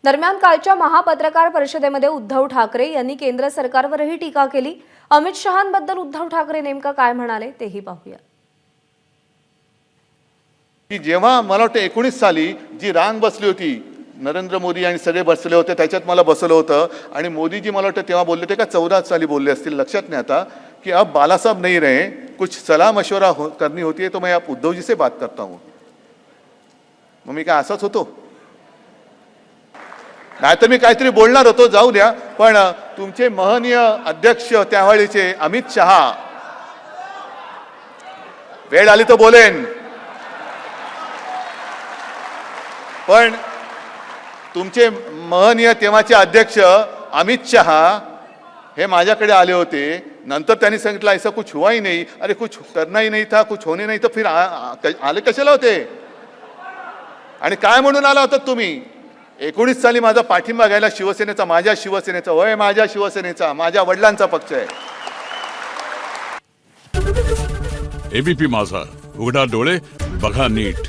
दरम्यान कालच्या महापत्रकार परिषदेमध्ये उद्धव ठाकरे यांनी केंद्र सरकारवरही टीका केली। अमित शहांबद्दल उद्धव ठाकरे नेमका काय म्हणाले तेही पाहूया। की जेव्हा मला वाटतं 19 साली जी रांग बसली होती, नरेंद्र मोदी आणि सगळे बसले होते, त्याच्यात मला बसवलं होतं आणि मोदीजी मला वाटतं तेव्हा बोलले होते का 14 साली बोलले असतील, लक्षात नाही आता, कि अब बाला साहब नहीं रहे, कुछ सलाह मशवरा करनी होती है तो मैं आप उद्धव जी से बात करता हूँ। मग मी काय असाच होतो? नाहीतर मी काहीतरी बोलणार होतो, जाऊ द्या, पण तुमचे महनीय अध्यक्ष त्यावेळीचे अमित शहा, वेळ आली तर बोलेन, पण तुमचे महनीय तेव्हाचे अध्यक्ष अमित शहा हे माझ्याकडे आले होते। नंतर त्यांनी सांगितलं ऐसा कुछ हुआ ही नहीं, अरे कुछ करना ही नहीं था, कुछ होने नहीं, तो फिर आले कशाला होते? आणि काय म्हणून आला होता तुम्ही? 19 साली माझा पाठिंबा घ्यायला शिवसेनेचा, माझ्या शिवसेनेचा, होय माझ्या शिवसेनेचा, माझ्या वडिलांचा पक्ष आहे। एबीपी माझा, उघडा डोळे बघा नीट।